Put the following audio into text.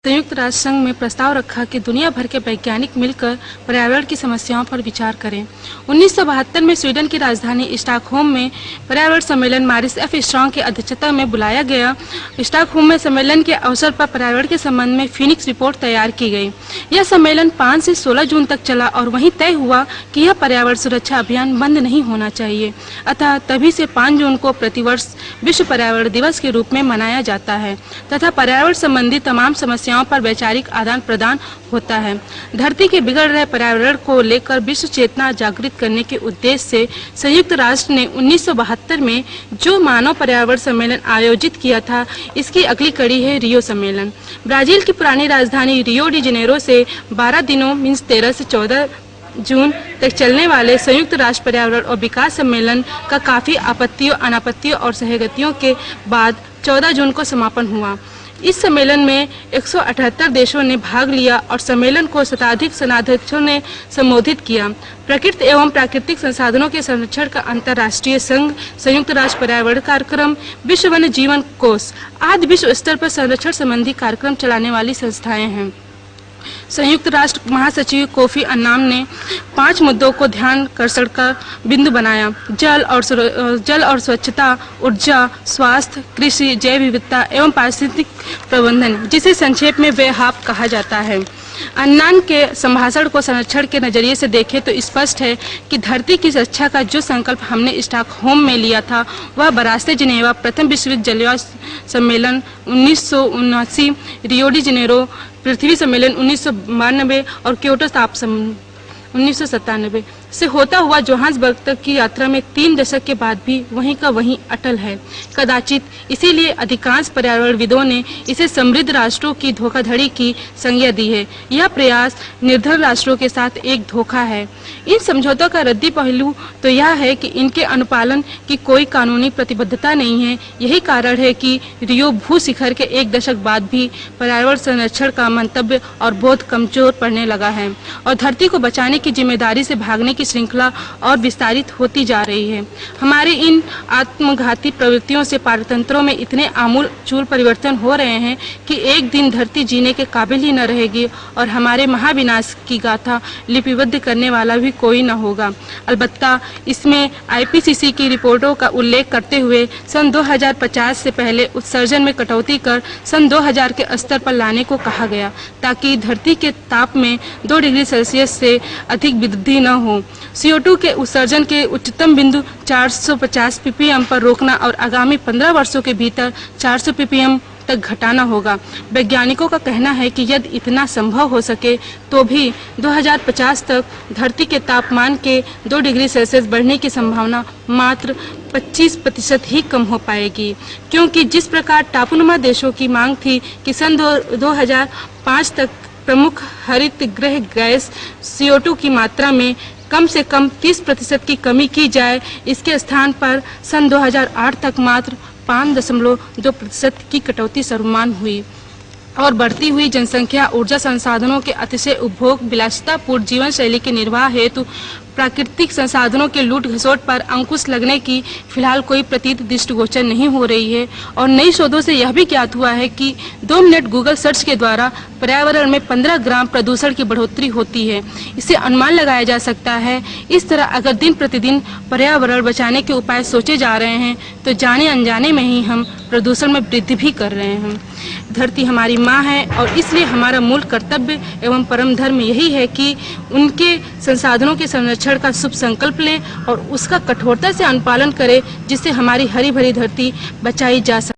संयुक्त राष्ट्र संघ में प्रस्ताव रखा कि दुनिया भर के वैज्ञानिक मिलकर पर्यावरण की समस्याओं पर विचार करें। 1972 में स्वीडन की राजधानी स्टॉकहोम में पर्यावरण सम्मेलन मारिस एफ स्ट्रॉन्ग की अध्यक्षता में बुलाया गया। स्टॉकहोम में सम्मेलन के अवसर पर पर्यावरण के संबंध में फीनिक्स रिपोर्ट तैयार की गई। यह सम्मेलन 5 से 16 जून तक चला और वहीं तय हुआ कि यह पर्यावरण सुरक्षा अभियान बंद नहीं होना चाहिए। अतः तभी से 5 जून को प्रतिवर्ष विश्व पर्यावरण दिवस के रूप में मनाया जाता है तथा पर्यावरण संबंधी तमाम समस्याओं पर वैचारिक आदान प्रदान होता है। धरती के बिगड़ रहे पर्यावरण को लेकर विश्व चेतना जागृत करने के उद्देश्य से संयुक्त राष्ट्र ने 1972 में जो मानव पर्यावरण सम्मेलन आयोजित किया था, इसकी अगली कड़ी है रियो सम्मेलन। ब्राजील की पुरानी राजधानी रियो डी जेनेरो से 12 दिनों मीन्स 13 से 14 जून तक चलने वाले संयुक्त राष्ट्र पर्यावरण और विकास सम्मेलन का काफी आपत्तियों, अनापत्तियों और सहगतियों के बाद 14 जून को समापन हुआ। इस सम्मेलन में 178 देशों ने भाग लिया और सम्मेलन को शताधिक सनाध्यक्षों ने संबोधित किया। प्रकृति एवं प्राकृतिक संसाधनों के संरक्षण का अंतर्राष्ट्रीय संघ, संयुक्त राष्ट्र पर्यावरण कार्यक्रम, विश्व वन्य जीवन कोष आदि विश्व स्तर पर संरक्षण संबंधी कार्यक्रम चलाने वाली संस्थाएं हैं। संयुक्त राष्ट्र महासचिव कोफी अन्नान ने 5 मुद्दों को ध्यान आकर्षण का बिंदु बनाया। जल और स्वच्छता, ऊर्जा, स्वास्थ्य, कृषि, जैव विविधता एवं पारिस्थितिक प्रबंधन, जिसे संक्षेप में वेहाप कहा जाता है। अन्नान के संभाषण को संरक्षण के नजरिए से देखें तो स्पष्ट है कि धरती की रक्षा का जो संकल्प हमने स्टॉकहोम में लिया था, वह बरास्ते जिनेवा प्रथम विश्व जलवायु सम्मेलन 1979, रियो डी जेनेरो पृथ्वी सम्मेलन 1992 और क्योटो ताप 1997 से होता हुआ जोहान्सबर्ग तक की यात्रा में 3 दशक के बाद भी वहीं का वहीं अटल है। कदाचित इसीलिए अधिकांश पर्यावरणविदों ने इसे समृद्ध राष्ट्रों की धोखाधड़ी की संज्ञा दी है। यह प्रयास निर्धन राष्ट्रों के साथ एक धोखा है। इन समझौतों का रद्दी पहलू तो यह है कि इनके अनुपालन की कोई कानूनी प्रतिबद्धता नहीं है। यही कारण है कि रियो भू शिखर के 1 दशक बाद भी पर्यावरण संरक्षण का मंतव्य और बोध कमजोर पड़ने लगा है और धरती को बचाने की जिम्मेदारी से भागने की श्रृंखला और विस्तारित होती जा रही है। हमारी इन आत्मघाती प्रवृत्तियों से पारतंत्रों में इतने आमूल परिवर्तन हो रहे हैं कि एक दिन धरती जीने के काबिल ही न रहेगी और हमारे महाविनाश की गाथा लिपिबद्ध करने वाला भी कोई न होगा। अलबत्ता इसमें आईपीसीसी की रिपोर्टों का उल्लेख करते हुए सन 2050 से पहले उत्सर्जन में कटौती कर सन 2000 के स्तर पर लाने को कहा गया, ताकि धरती के ताप में 2 डिग्री सेल्सियस से अधिक वृद्धि न हो। CO2 के उत्सर्जन के उच्चतम बिंदु 450 ppm पर रोकना और आगामी 15 वर्षों के भीतर 400 ppm तक घटाना होगा। वैज्ञानिकों का कहना है कि यदि इतना संभव हो सके तो भी 2050 तक धरती के तापमान के 2 डिग्री सेल्सियस बढ़ने की संभावना मात्र 25% ही कम हो पाएगी, क्योंकि जिस प्रकार टापुनुमा देशों की मांग थी कि सन 2005 तक प्रमुख हरित गृह गैस CO2 की मात्रा में कम से कम 30% की कमी की जाए, इसके स्थान पर सन 2008 तक मात्र 5.2% की कटौती सर्वमान्य हुई। और बढ़ती हुई जनसंख्या, ऊर्जा संसाधनों के अतिशय उपभोग, विलासितापूर्ण जीवन शैली के निर्वाह हेतु प्राकृतिक संसाधनों के लूट घसोट पर अंकुश लगने की फिलहाल कोई प्रतीत दृष्टिगोचर नहीं हो रही है। और नई शोधों से यह भी ज्ञात हुआ है कि 2 मिनट गूगल सर्च के द्वारा पर्यावरण में 15 ग्राम प्रदूषण की बढ़ोतरी होती है। इससे अनुमान लगाया जा सकता है। इस तरह अगर दिन प्रतिदिन पर्यावरण बचाने के उपाय सोचे जा रहे हैं तो जाने अनजाने में ही हम प्रदूषण में वृद्धि भी कर रहे हैं। धरती हमारी माँ है और इसलिए हमारा मूल कर्तव्य एवं परम धर्म यही है कि उनके संसाधनों के संरक्षण का शुभ संकल्प लें और उसका कठोरता से अनुपालन करें, जिससे हमारी हरी भरी धरती बचाई जा सके।